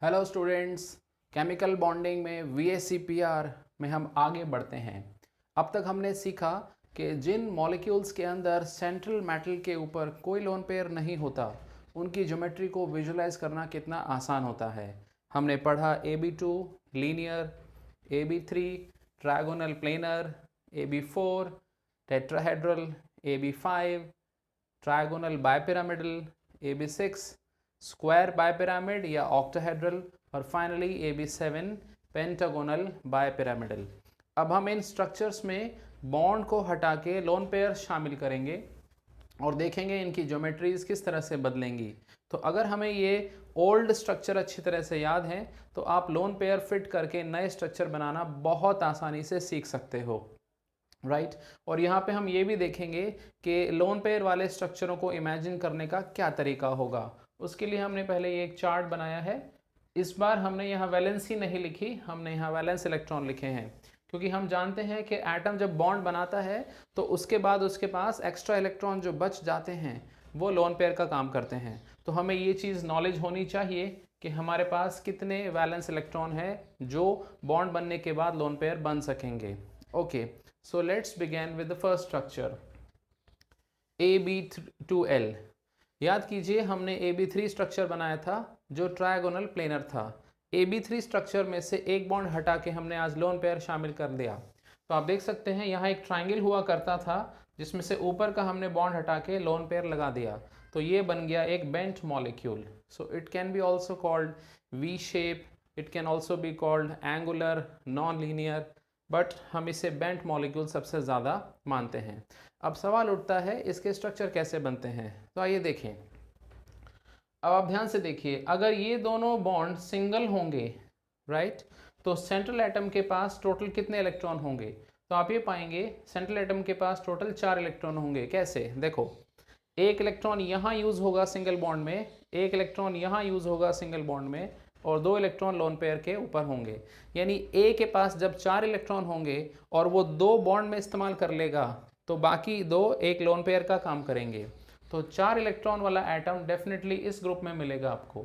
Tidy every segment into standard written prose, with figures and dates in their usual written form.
Hello students, chemical bonding में VSEPR में हम आगे बढ़ते हैं। अब तक हमने सीखा कि जिन मॉलिक्यूल्स के अंदर सेंट्रल मेटल के ऊपर कोई लोन पेयर नहीं होता उनकी ज्योमेट्री को विजुलाइज करना कितना आसान होता है। हमने पढ़ा AB2 linear, AB3 trigonal planar, AB4 tetrahedral, AB5 trigonal bipyramidal, AB6 square bipyramid या ऑक्टाहेड्रल और फाइनली AB7 पेंटागोनल बाइपिरामिडल। अब हम इन स्ट्रक्चर्स में बॉन्ड को हटा के लोन पेयर शामिल करेंगे और देखेंगे इनकी ज्योमेट्रीज किस तरह से बदलेंगी। तो अगर हमें ये ओल्ड स्ट्रक्चर अच्छी तरह से याद है तो आप लोन पेयर फिट करके नए स्ट्रक्चर बनाना बहुत आसानी से सीख सकते हो, राइट। और यहाँ पे हम ये भी देखेंगे कि लोन पेयर वाले स्ट्रक्चरों को इमेजिन करने का क्या तरीका होगा। उसके लिए हमने पहले ये एक चार्ट बनाया है। इस बार हमने यहाँ वैलेंसी नहीं लिखी, हमने यहाँ वैलेंस इलेक्ट्रॉन लिखे हैं, क्योंकि हम जानते हैं कि एटम जब बॉन्ड बनाता है तो उसके बाद उसके पास एक्स्ट्रा इलेक्ट्रॉन जो बच जाते हैं वो लोन पेयर का काम करते हैं। तो हमें ये चीज़ नॉलेज होनी चाहिए कि हमारे पास कितने वैलेंस इलेक्ट्रॉन है जो बॉन्ड बनने के बाद लोन पेयर बन सकेंगे। Okay, so let's begin with the first structure AB2L। याद कीजिए हमने AB3 स्ट्रक्चर बनाया था जो ट्रायगोनल प्लेनर था। AB3 स्ट्रक्चर में से एक बॉन्ड हटा के हमने आज लोन पेयर शामिल कर दिया। तो आप देख सकते हैं यहाँ एक ट्रायंगल हुआ करता था जिसमें से ऊपर का हमने बॉन्ड हटा के लोन पेयर लगा दिया, तो ये बन गया एक bent molecule. So it can be also called V shape, it can also be called angular, non linear, but हम इसे बेंट मॉलिक्यूल सबसे ज़्यादा मानते हैं। अब सवाल उठता है इसके स्ट्रक्चर कैसे बनते हैं। तो आइए देखें। अब आप ध्यान से देखिए, अगर ये दोनों बॉन्ड सिंगल होंगे, राइट, तो सेंट्रल एटम के पास टोटल कितने इलेक्ट्रॉन होंगे? तो आप ये पाएंगे सेंट्रल एटम के पास टोटल 4 इलेक्ट्रॉन होंगे। कैसे? देखो, एक इलेक्ट्रॉन यहाँ यूज़ होगा सिंगल बॉन्ड में, एक इलेक्ट्रॉन यहाँ यूज़ होगा सिंगल बॉन्ड में, और 2 इलेक्ट्रॉन लोन पेयर के ऊपर होंगे। यानी ए के पास जब 4 इलेक्ट्रॉन होंगे और वो 2 बॉन्ड में इस्तेमाल कर लेगा तो बाकी 2 एक लोन पेयर का काम करेंगे। तो 4 इलेक्ट्रॉन वाला एटम डेफिनेटली इस ग्रुप में मिलेगा आपको।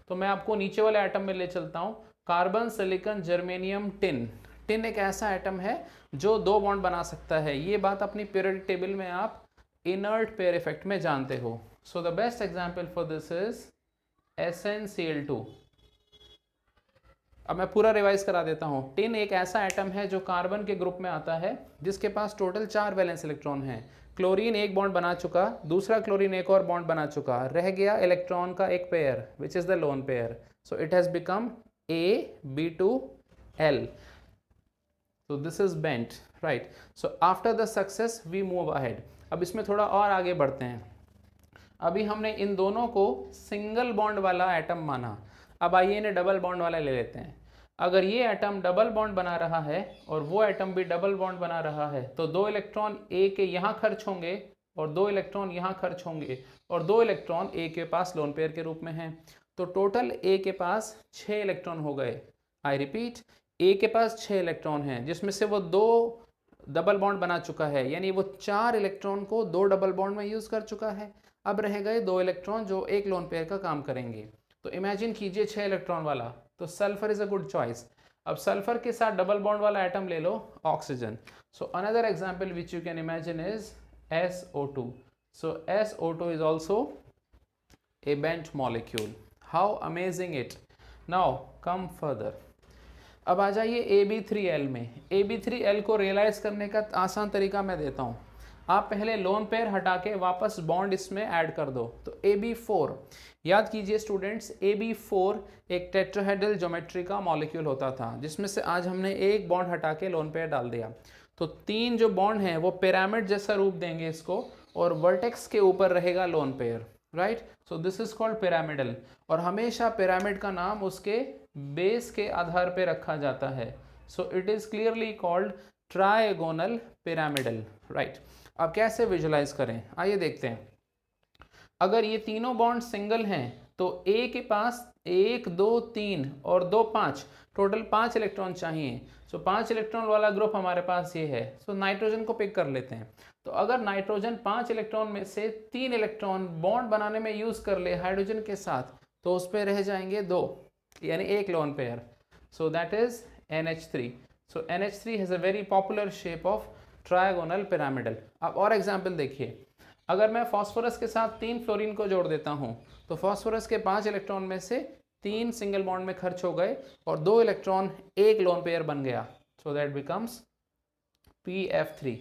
तो मैं आपको नीचे वाले एटम में ले चलता हूँ। Carbon, silicon, germanium, tin. Tin एक ऐसा एटम है जो 2 बॉन्ड बना सकता है। ये बात अपनी पीरियोडिक टेबल में आप इनर्ट पेयर इफेक्ट में जानते हो। So the best example for this is SnCl2। अब मैं पूरा रिवाइज करा देता हूँ। टिन एक ऐसा एटम है जो कार्बन के ग्रुप में आता है जिसके पास टोटल 4 वैलेंस इलेक्ट्रॉन हैं। क्लोरीन एक बॉन्ड बना चुका, दूसरा क्लोरीन एक और बॉन्ड बना चुका, रह गया इलेक्ट्रॉन का एक pair which is the lone pair. So it has become AB2L। So this is bent, right? So after the success we move ahead। अब इसमें थोड़ा और आगे बढ़ते हैं। अभी हमने इन दोनों को सिंगल बॉन्ड वाला एटम माना। अब आइए इन्हें डबल बॉन्ड वाला ले लेते हैं। अगर ये एटम डबल बॉन्ड बना रहा है और वो एटम भी डबल बॉन्ड बना रहा है तो 2 इलेक्ट्रॉन ए के यहाँ खर्च होंगे और 2 इलेक्ट्रॉन यहाँ खर्च होंगे और 2 इलेक्ट्रॉन ए के पास लोन पेयर के रूप में हैं। तो टोटल ए के पास 6 इलेक्ट्रॉन हो गए। आई रिपीट, ए के पास 6 इलेक्ट्रॉन हैं जिसमें से वो 2 डबल बॉन्ड बना चुका है, यानी वो 4 इलेक्ट्रॉन को 2 डबल बॉन्ड में यूज़ कर चुका है। अब रह गए 2 इलेक्ट्रॉन जो एक लोन पेयर का काम करेंगे। तो इमेजिन कीजिए 6 इलेक्ट्रॉन वाला, तो sulphur is a good choice. अब सल्फर के साथ डबल बॉन्ड वाला एटम ले लो, oxygen. So another example which you can imagine is SO2। So SO2 is also a bent molecule। how amazing it। now come further। अब आ जाइए AB3L में। AB3L को रियलाइज करने का आसान तरीका मैं देता हूँ। आप पहले लोन पेयर हटा के वापस बॉन्ड इसमें ऐड कर दो। तो AB4, याद कीजिए स्टूडेंट्स, AB4 एक टेट्राहेड्रल ज्योमेट्री का मॉलिक्यूल होता था जिसमें से आज हमने एक बॉन्ड हटा के लोन पेयर डाल दिया। तो 3 जो बॉन्ड हैं वो पिरामिड जैसा रूप देंगे इसको और वर्टेक्स के ऊपर रहेगा lone pair, right. So this is called pyramidal. और हमेशा पिरामिड का नाम उसके बेस के आधार पे रखा जाता है। So it is clearly called trigonal pyramidal, right. अब कैसे विजुलाइज करें, आइए देखते हैं। अगर ये तीनों बॉन्ड सिंगल हैं तो ए के पास 1 2 3 और 2 5, टोटल 5 इलेक्ट्रॉन चाहिए। सो 5 इलेक्ट्रॉन वाला ग्रुप हमारे पास ये है। सो नाइट्रोजन को पिक कर लेते हैं। तो अगर नाइट्रोजन 5 इलेक्ट्रॉन में से 3 इलेक्ट्रॉन बॉन्ड बनाने में यूज कर ले हाइड्रोजन के साथ तो उस पर रह जाएंगे 2। यानी एक lone pair, so that is NH3. So NH3 has a very popular shape of trigonal pyramidal. अब और एग्जाम्पल देखिए, अगर मैं फॉस्फोरस के साथ 3 फ्लोरीन को जोड़ देता हूँ तो फॉस्फोरस के 5 इलेक्ट्रॉन में से 3 सिंगल बॉन्ड में खर्च हो गए और 2 इलेक्ट्रॉन एक लोन पेयर बन गया. So that becomes PF3.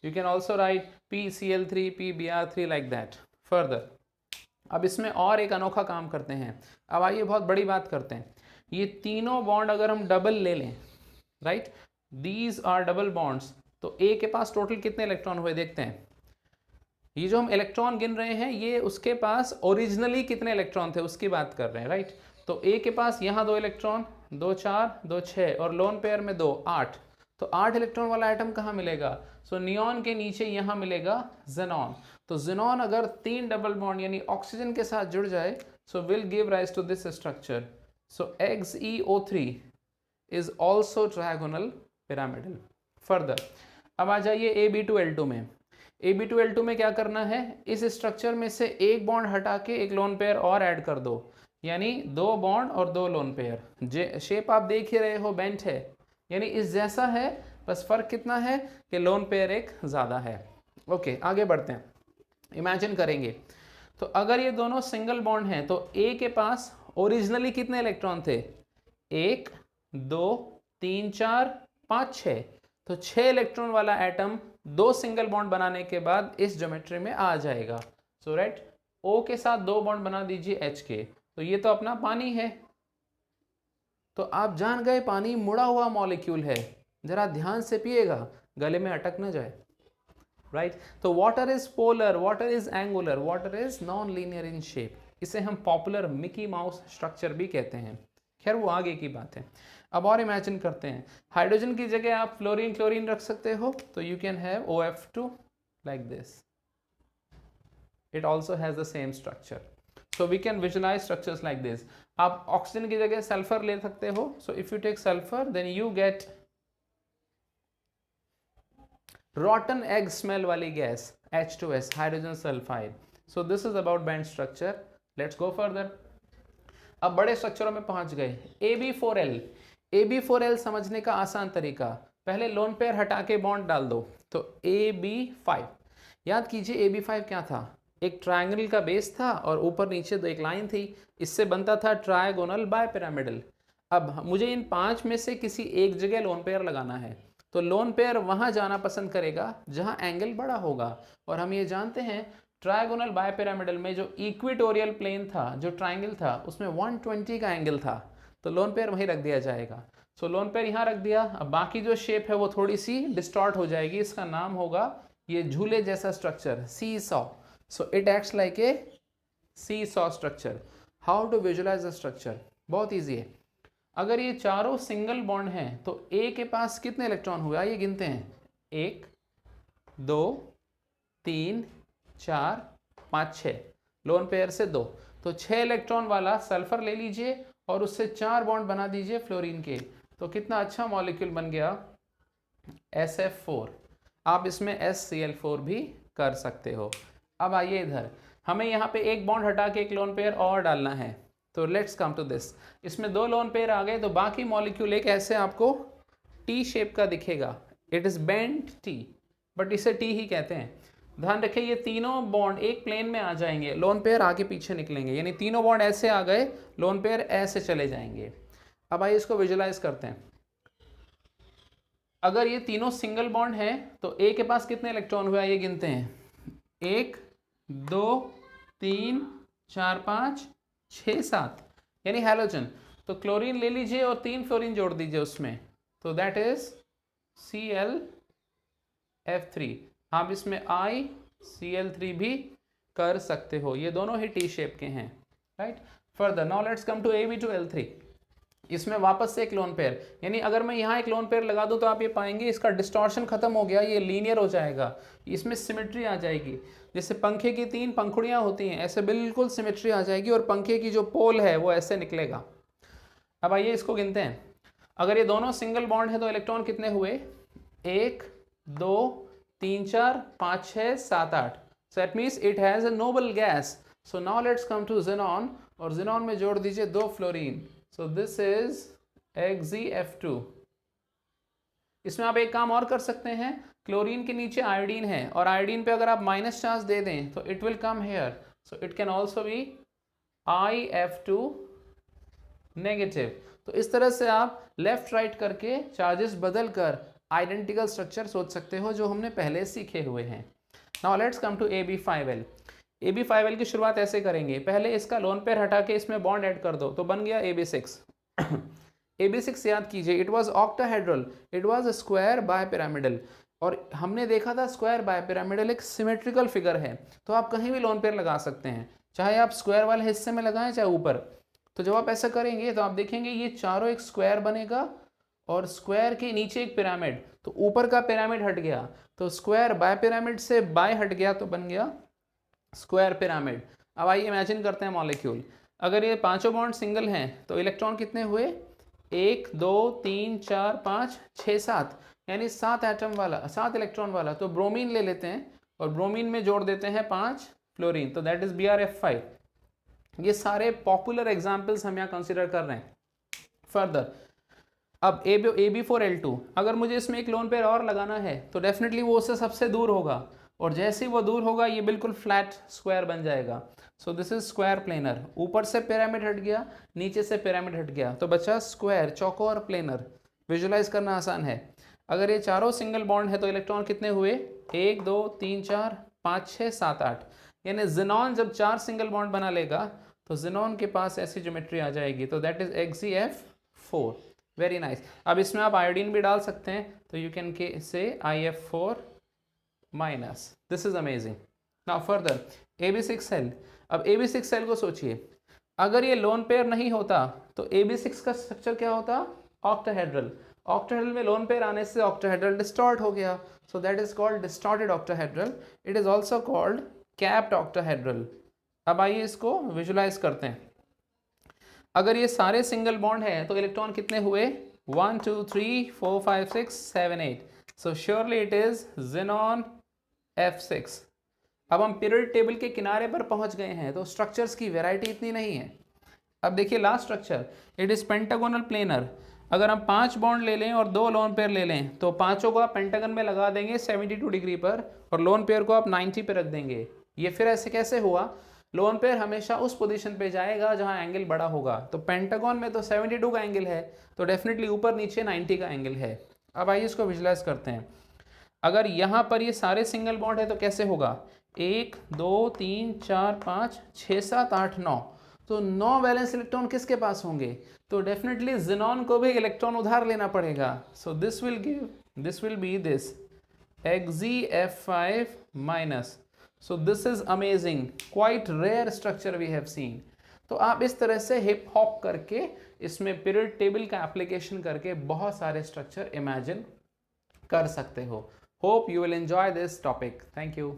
You can also write PCl3, PBr3 like that. Further, अब इसमें और एक अनोखा काम करते हैं. अब आइए बहुत बड़ी बात करते हैं. ये तीनों बॉन्ड अगर हम डबल ले लें, right, these are double bonds, तो ए के पास टोटल कितने इलेक्ट्रॉन हुए देखते हैं. ये जो हम इलेक्ट्रॉन गिन रहे हैं ये उसके पास ओरिजिनली कितने इलेक्ट्रॉन थे उसकी बात कर रहे हैं, राइट. तो ए के पास यहाँ 2 इलेक्ट्रॉन, 2 4, 2 6 और लोन पेयर में 2 8. तो 8 इलेक्ट्रॉन वाला आइटम कहाँ मिलेगा. सो नियॉन के नीचे यहाँ मिलेगा ज़ेनॉन. तो ज़ेनॉन अगर 3 डबल बॉन्ड यानी ऑक्सीजन के साथ जुड़ जाए so will give rise to this structure. So XeO3 is also trigonal pyramidal. Further, अब आ जाइए Ab2L2 में. Ab2L2 में क्या करना है, इस स्ट्रक्चर में से एक बॉन्ड हटा के एक लोन पेयर और ऐड कर दो, यानी 2 बॉन्ड और 2 लोन पेयर. शेप आप देख ही रहे हो, बेंट है, यानी इस जैसा है, बस फर्क कितना है कि लोन पेयर एक ज़्यादा है. ओके, आगे बढ़ते हैं. इमेजिन करेंगे तो अगर ये दोनों सिंगल बॉन्ड हैं तो ए के पास ओरिजिनली कितने इलेक्ट्रॉन थे, 1 2 3 4 5 6. तो 6 इलेक्ट्रॉन वाला एटम 2 सिंगल बॉन्ड बनाने के बाद इस ज्योमेट्री में आ जाएगा. सो राइट, O के साथ 2 बॉन्ड बना दीजिए H के. तो ये तो अपना पानी है. तो आप जान गए पानी मुड़ा हुआ मॉलिक्यूल है, जरा ध्यान से पिएगा, गले में अटक न जाए, राइट. तो water is polar, water is angular, water is non linear in shape. इसे हम पॉपुलर मिकी माउस स्ट्रक्चर भी कहते हैं. खैर वो आगे की बात है. अब और इमेजिन करते हैं, हाइड्रोजन की जगह आप फ्लोरीन क्लोरीन रख सकते हो, तो you can have OF2 like this. It also has the same structure. So we can visualize structures like this. आप ऑक्सीजन की जगह सल्फर ले सकते हो. So if you take sulfur, then you get rotten egg smell वाली gas H2S, hydrogen sulfide. So this is about band structure. Let's go further. अब बड़े स्ट्रक्चरों में पहुंच गए. AB4L. AB4L समझने का आसान तरीका, पहले लोन पेयर हटा के बॉन्ड डाल दो. तो AB5. याद कीजिए AB5 क्या था, एक ट्रायंगल का बेस था और ऊपर नीचे एक लाइन थी, इससे बनता था ट्रायगोनल बायपिरामिडल. अब मुझे इन 5 में से किसी एक जगह लोन पेयर लगाना है, तो लोन पेयर वहां जाना पसंद करेगा जहां एंगल बड़ा होगा. और हम ये जानते हैं ट्रायगोनल बायपिरामिडल में जो इक्वेटोरियल प्लेन था, जो ट्रायंगल था, उसमें 120 का एंगल था, तो लोन पेयर वहीं रख दिया जाएगा. सो लोन पेयर यहाँ रख दिया. अब बाकी जो शेप है वो थोड़ी सी डिस्टॉर्ट हो जाएगी, इसका नाम होगा ये झूले जैसा structure, सी-सॉ. So it acts like a seesaw structure. How to visualize the structure? बहुत ईजी है. अगर ये चारों सिंगल बॉन्ड हैं तो A के पास कितने इलेक्ट्रॉन हुए, आइए गिनते हैं. 1 2 3 4 5 6. लोन पेयर से 2, तो 6 इलेक्ट्रॉन वाला सल्फर ले लीजिए और उससे 4 बॉन्ड बना दीजिए फ्लोरीन के. तो कितना अच्छा मॉलिक्यूल बन गया, SF4. आप इसमें SCl4 भी कर सकते हो. अब आइए इधर, हमें यहाँ पे एक बॉन्ड हटा के एक लोन पेयर और डालना है. तो लेट्स कम टू दिस. इसमें 2 लोन पेयर आ गए, तो बाकी मॉलिक्यूल एक ऐसे आपको टी शेप का दिखेगा. It is bent T, but इसे टी ही कहते हैं. ध्यान रखिए ये तीनों बॉन्ड एक प्लेन में आ जाएंगे, लोन पेयर आगे पीछे निकलेंगे, यानी तीनों बॉन्ड ऐसे आ गए, लोन पेयर ऐसे चले जाएंगे. अब आइए इसको विजुलाइज करते हैं. अगर ये तीनों सिंगल बॉन्ड है तो ए के पास कितने इलेक्ट्रॉन हुए, आइए गिनते हैं. 1 2 3 4 5 6 7, यानी हैलोजन. तो क्लोरीन ले लीजिए और 3 फ्लोरीन जोड़ दीजिए उसमें, तो दैट इज ClF3. आप इसमें ICl3 भी कर सकते हो, ये दोनों ही टी शेप के हैं, right. Further now let's come to AB2L3. इसमें वापस से एक लोन पेयर, यानी अगर मैं यहाँ एक लोन पेयर लगा दूँ तो आप ये पाएंगे इसका डिस्टॉर्शन खत्म हो गया, ये लीनियर हो जाएगा, इसमें सिमेट्री आ जाएगी. जैसे पंखे की 3 पंखुड़ियाँ होती हैं, ऐसे बिल्कुल सिमेट्री आ जाएगी और पंखे की जो पोल है वो ऐसे निकलेगा. अब आइए इसको गिनते हैं. अगर ये दोनों सिंगल बॉन्ड है तो इलेक्ट्रॉन कितने हुए, 1 2 3 4 5 6 7 8. So that means it has a noble gas. So now let's come to xenon, और ज़ेनॉन में जोड़ दीजिए 2 fluorine. So so this is XeF2। इसमें आप एक काम और कर सकते हैं, क्लोरीन के नीचे आयोडीन है और आयोडीन पे अगर आप माइनस चार्ज दे दें तो it will come here, so it can also be IF2 negative. तो इस तरह से आप लेफ्ट राइट करके चार्जेस बदल कर आइडेंटिकल स्ट्रक्चर सोच सकते हो जो हमने पहले सीखे हुए हैं। Now let's come to AB5L। AB5L की शुरुआत ऐसे करेंगे, पहले इसका लोन पेयर हटा के इसमें बॉन्ड ऐड कर दो तो बन गया AB6। AB6 याद कीजिए, it was octahedral, it was a square bipyramidal, और हमने देखा था स्क्वायर बायपिरामिडल एक सिमेट्रिकल फिगर है, तो आप कहीं भी लोन पेयर लगा सकते हैं, चाहे आप स्क्वायर वाले हिस्से में लगाएं चाहे ऊपर। तो जब आप ऐसा करेंगे तो आप देखेंगे ये चारों एक स्क्वायर बनेगा और स्क्वायर के नीचे एक पिरामिड, तो ऊपर का पिरामिड हट गया तो स्क्वायर बाय पिरामिड से बाय हट गया तो बन गया स्क्वायर पिरामिड। अब आइए इमेजिन करते हैं मॉलिक्यूल, अगर ये पांचों बॉन्ड सिंगल हैं तो इलेक्ट्रॉन कितने हुए, 1 2 3 4 5 6 7, यानी 7 एटम वाला, 7 इलेक्ट्रॉन वाला। तो ब्रोमीन ले लेते हैं और ब्रोमीन में जोड़ देते हैं 5 फ्लोरीन, तो दैट इज BrF5। ये सारे पॉपुलर एग्जाम्पल्स हम यहाँ कंसिडर कर रहे हैं। फर्दर अब AB4L2, अगर मुझे इसमें एक लोन पेयर और लगाना है तो डेफिनेटली वो उससे सबसे दूर होगा, और जैसे ही वो दूर होगा ये बिल्कुल फ्लैट स्क्वायर बन जाएगा। सो दिस इज स्क्वायर प्लेनर, ऊपर से पिरामिड हट गया, नीचे से पिरामिड हट गया, तो बचा स्क्वायर चौकोर प्लेनर। विजुलाइज करना आसान है, अगर ये चारों सिंगल बॉन्ड है तो इलेक्ट्रॉन कितने हुए, 1 2 3 4 5 6 7 8, यानी जिनॉन जब 4 सिंगल बॉन्ड बना लेगा तो जिनॉन के पास ऐसी ज्योमेट्री आ जाएगी, तो that is XeF4। Very nice. अब इसमें आप आयोडीन भी डाल सकते हैं, तो you can say IF4 minus. This is amazing. Now further AB6L। अब AB6L को सोचिए, अगर ये लोन पेयर नहीं होता तो AB6 का स्ट्रक्चर क्या होता, ऑक्टाहेड्रल। ऑक्टाहेड्रल में लोन पेयर आने से ऑक्टाहेड्रल डिस्टॉर्ट हो गया, so that is called distorted octahedral. It is also called capped octahedral. अब आइए इसको विजुलाइज करते हैं, अगर ये सारे सिंगल बॉन्ड है तो इलेक्ट्रॉन कितने हुए, 1 2 3 4 5 6 7 8, सो surely it is xenon F6। अब हम पीरियड टेबल के किनारे पर पहुंच गए हैं, तो स्ट्रक्चर्स की वैरायटी इतनी नहीं है। अब देखिए last structure, it is pentagonal planar. अगर हम 5 बॉन्ड ले लें और 2 लोन पेयर ले लें तो पांचों को आप पेंटागन में लगा देंगे 72 डिग्री पर, और लोन पेयर को आप 90 पे रख देंगे। ये फिर ऐसे कैसे हुआ, लोन पेयर हमेशा उस पोजीशन पे जाएगा जहां एंगल बड़ा होगा, तो पेंटागन में तो 72 का एंगल है, तो डेफिनेटली ऊपर नीचे 90 का एंगल है। अब आइए इसको विजुलाइज करते हैं, अगर यहाँ पर ये सारे सिंगल बॉन्ड है तो कैसे होगा, 1 2 3 4 5 6 7 8 9, तो 9 वैलेंस इलेक्ट्रॉन किसके पास होंगे, तो डेफिनेटली ज़ेनॉन को भी इलेक्ट्रॉन उधार लेना पड़ेगा। So this will be this XeF5 minus. So this is amazing, quite rare structure we have seen। तो आप इस तरह से हिप हॉप करके इसमें पीरियड टेबल का एप्लीकेशन करके बहुत सारे स्ट्रक्चर इमेजिन कर सकते हो। Hope you will enjoy this topic. Thank you.